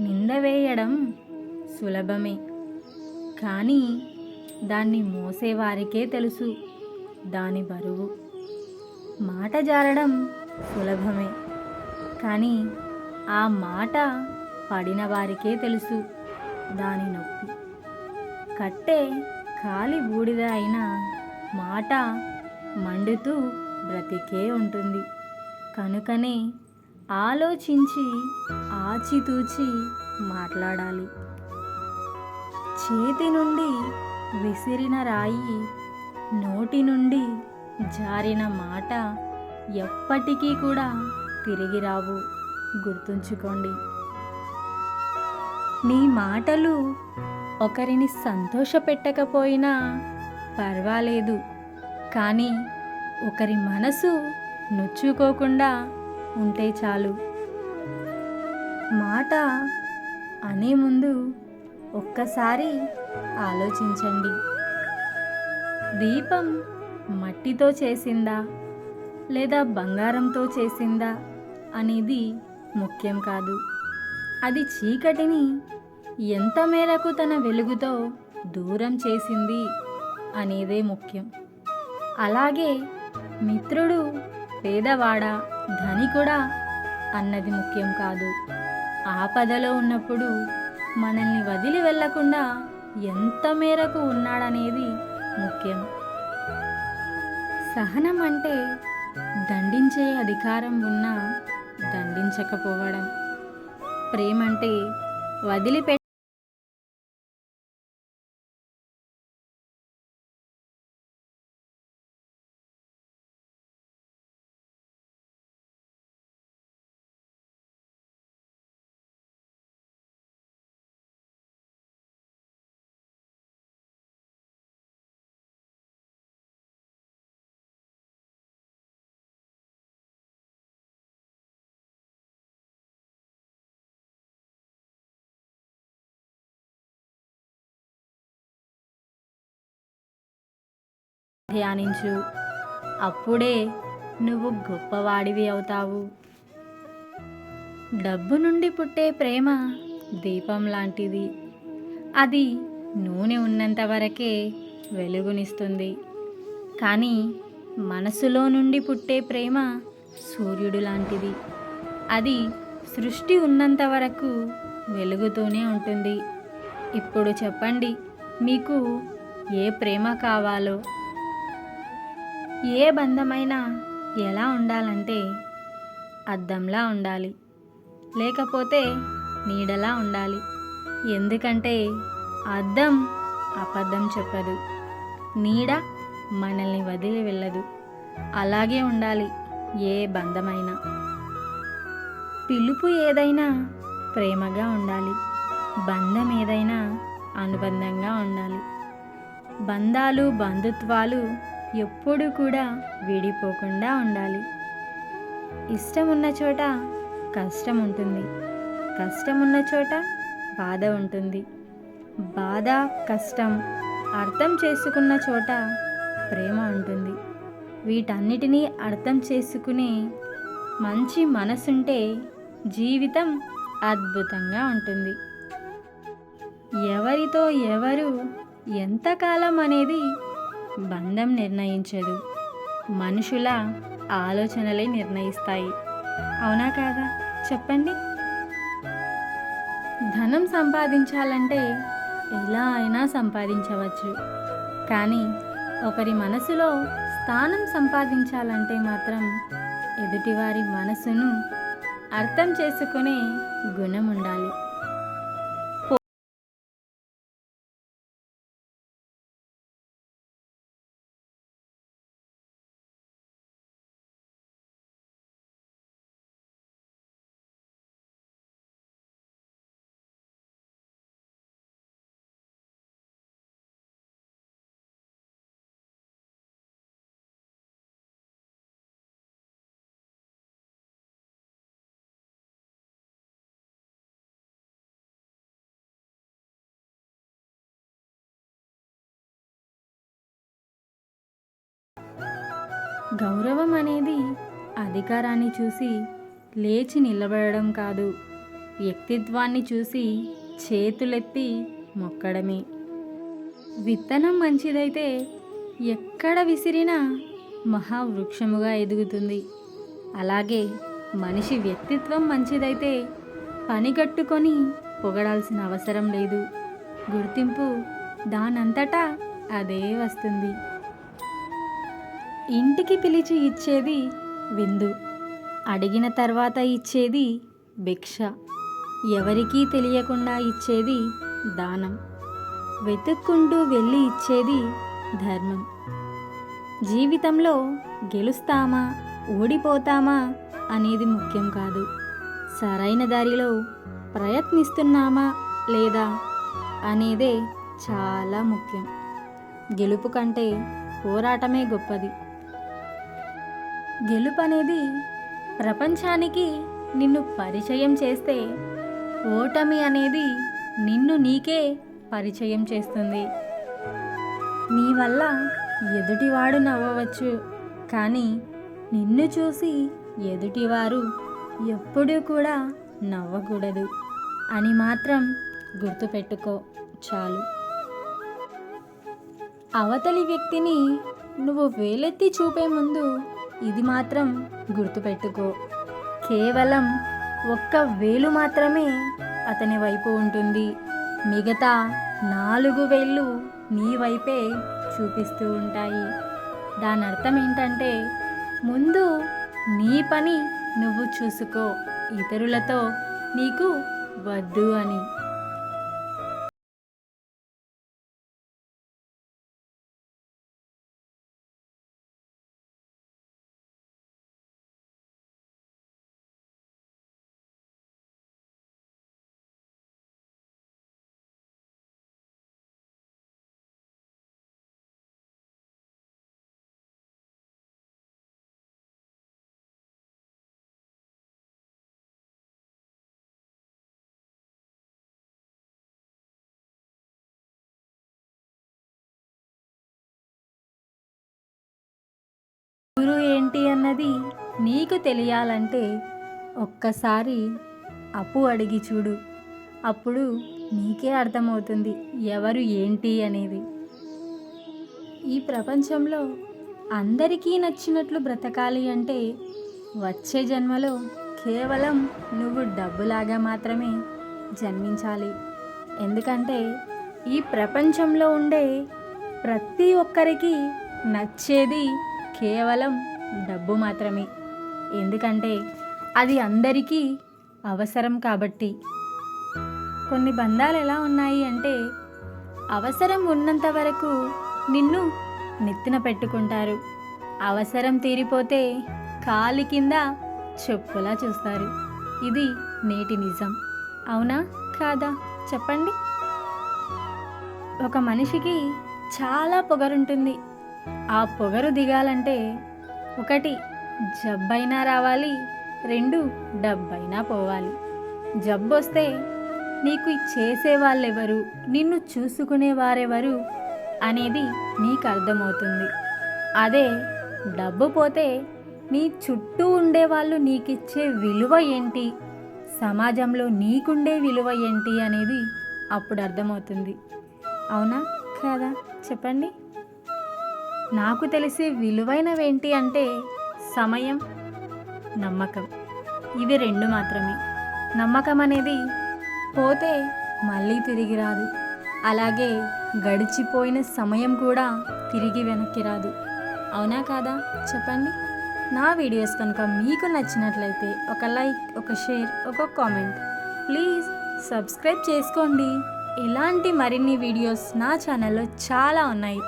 నింద వేయడం సులభమే, కానీ దాన్ని మోసేవారికే తెలుసు దాని బరువు. మాట జారడం సులభమే, కానీ ఆ మాట పడిన వారికే తెలుసు దాని నొప్పి. కట్టే కాలి బూడిద అయిన మాట మండుతూ బ్రతికే ఉంటుంది. కనుకనే ఆలోచించి ఆచితూచి మాట్లాడాలి. చేతి నుండి విసిరిన రాయి, నోటి నుండి జారిన మాట ఎప్పటికీ కూడా తిరిగి రావు. గుర్తుంచుకోండి. నీ మాటలు ఒకరిని సంతోషపెట్టకపోయినా పర్వాలేదు, కానీ ఒకరి మనసు నొచ్చుకోకుండా ఉంటే చాలు. మాట అనే ముందు ఒక్కసారి ఆలోచించండి. దీపం మట్టితో చేసిందా లేదా బంగారంతో చేసిందా అనేది ముఖ్యం కాదు. అది చీకటిని ఎంత మేరకు తన వెలుగుతో దూరం చేసింది అనేదే ముఖ్యం. అలాగే మిత్రుడు పేదవాడా ధనికుడా అన్నది ముఖ్యం కాదు. ఆపదలో ఉన్నప్పుడు మనల్ని వదిలి వెళ్ళకుండా ఎంత మేరకు ఉన్నాడనేది ముఖ్యం. సహనం అంటే దండించే అధికారం ఉన్నా దండించకపోవడం. ప్రేమంటే వదిలిపెట్టి ధ్యానించు. అప్పుడే నువ్వు గొప్పవాడివి అవుతావు. డబ్బు నుండి పుట్టే ప్రేమ దీపం లాంటిది. అది నూనె ఉన్నంత వరకే వెలుగునిస్తుంది. కానీ మనసులో నుండి పుట్టే ప్రేమ సూర్యుడు లాంటిది. అది సృష్టి ఉన్నంత వరకు వెలుగుతూనే ఉంటుంది. ఇప్పుడు చెప్పండి, మీకు ఏ ప్రేమ కావాలో? ఏ బంధమైనా ఎలా ఉండాలంటే అద్దంలా ఉండాలి, లేకపోతే నీడలా ఉండాలి. ఎందుకంటే అద్దం అబద్ధం చెప్పదు, నీడ మనల్ని వదిలి వెళ్ళదు. అలాగే ఉండాలి ఏ బంధమైనా. పిలుపు ఏదైనా ప్రేమగా ఉండాలి, బంధం ఏదైనా అనుబంధంగా ఉండాలి. బంధాలు బంధుత్వాలు ఎప్పుడూ కూడా విడిపోకుండా ఉండాలి. ఇష్టం ఉన్న చోట కష్టం ఉంటుంది, కష్టం ఉన్న చోట బాధ ఉంటుంది. బాధ కష్టం అర్థం చేసుకున్న చోట ప్రేమ ఉంటుంది. వీటన్నిటినీ అర్థం చేసుకునే మంచి మనసుంటే జీవితం అద్భుతంగా ఉంటుంది. ఎవరితో ఎవరు ఎంతకాలం అనేది బంధం నిర్ణయించదు, మనుషుల ఆలోచనలే నిర్ణయిస్తాయి. అవునా కాదా? చెప్పండి. ధనం సంపాదించాలంటే ఎలా అయినా సంపాదించవచ్చు, కానీ ఒకరి మనసులో స్థానం సంపాదించాలంటే మాత్రం ఎదుటివారి మనసును అర్థం చేసుకునే గుణం ఉండాలి. గౌరవం అనేది అధికారాన్ని చూసి లేచి నిలబడడం కాదు, వ్యక్తిత్వాన్ని చూసి చేతులెత్తి మొక్కడమే. విత్తనం మంచిదైతే ఎక్కడ విసిరినా మహావృక్షముగా ఎదుగుతుంది. అలాగే మనిషి వ్యక్తిత్వం మంచిదైతే పనిగట్టుకొని పొగడాల్సిన అవసరం లేదు. గుర్తింపు దానంతటా అదే వస్తుంది. ఇంటికి పిలిచి ఇచ్చేది విందు, అడిగిన తర్వాత ఇచ్చేది భిక్ష, ఎవరికీ తెలియకుండా ఇచ్చేది దానం, వెతుక్కుంటూ వెళ్ళి ఇచ్చేది ధర్మం. జీవితంలో గెలుస్తామా ఓడిపోతామా అనేది ముఖ్యం కాదు, సరైన దారిలో ప్రయత్నిస్తున్నామా లేదా అనేదే చాలా ముఖ్యం. గెలుపు కంటే పోరాటమే గొప్పది. గెలుపు అనేది ప్రపంచానికి నిన్ను పరిచయం చేస్తే, ఓటమి అనేది నిన్ను నీకే పరిచయం చేస్తుంది. నీ వల్ల ఎదుటివాడు నవ్వవచ్చు, కానీ నిన్ను చూసి ఎదుటివారు ఎప్పుడూ కూడా నవ్వకూడదు అని మాత్రం గుర్తుపెట్టుకో చాలు. అవతలి వ్యక్తిని నువ్వు వేలెత్తి చూపే ముందు ఇది మాత్రం గుర్తుపెట్టుకో, కేవలం ఒక్క వేలు మాత్రమే అతని వైపు ఉంటుంది, మిగతా 4 వేళ్ళు నీ వైపే చూపిస్తూ ఉంటాయి. దాని అర్థం ఏంటంటే, ముందు నీ పని నువ్వు చూసుకో, ఇతరులతో నీకు వద్దు అని. గురువు ఏంటి అన్నది నీకు తెలియాలంటే ఒక్కసారి అప్పు అడిగి చూడు, అప్పుడు నీకే అర్థమవుతుంది ఎవరు ఏంటి అనేది. ఈ ప్రపంచంలో అందరికీ నచ్చినట్లు బ్రతకాలి అంటే వచ్చే జన్మలో కేవలం నువ్వు డబ్బులాగా మాత్రమే జన్మించాలి. ఎందుకంటే ఈ ప్రపంచంలో ఉండే ప్రతి ఒక్కరికి నచ్చేది కేవలం డబ్బు మాత్రమే. ఎందుకంటే అది అందరికీ అవసరం కాబట్టి. కొన్ని బంధాలు ఎలా ఉన్నాయి అంటే, అవసరం ఉన్నంత వరకు నిన్ను నెత్తిన పెట్టుకుంటారు, అవసరం తీరిపోతే కాలి కింద చెప్పులా చూస్తారు. ఇది నేటి నిజం. అవునా కాదా చెప్పండి? ఒక మనిషికి చాలా పొగరుంటుంది. ఆ పొగరు దిగాలంటే 1 జబ్బైనా రావాలి, 2 డబ్బైనా పోవాలి. జబ్బొస్తే నీకు చేసేవాళ్ళెవరు, నిన్ను చూసుకునేవారెవరు అనేది నీకు అర్థమవుతుంది. అదే డబ్బు పోతే నీ చుట్టూ ఉండేవాళ్ళు నీకిచ్చే విలువ ఏంటి, సమాజంలో నీకుండే విలువ ఏంటి అనేది అప్పుడు అర్థమవుతుంది. అవునా కాదా చెప్పండి? నాకు తెలిసే విలువైనవేంటి అంటే సమయం, నమ్మకం. ఇవి 2 మాత్రమే. నమ్మకం అనేది పోతే మళ్ళీ తిరిగి రాదు, అలాగే గడిచిపోయిన సమయం కూడా తిరిగి వెనక్కి రాదు. అవునా కాదా చెప్పండి? నా వీడియోస్ కనుక మీకు నచ్చినట్లయితే ఒక లైక్, ఒక షేర్, ఒక కామెంట్. ప్లీజ్ సబ్స్క్రైబ్ చేసుకోండి. ఇలాంటి మరిన్ని వీడియోస్ నా ఛానల్లో చాలా ఉన్నాయి.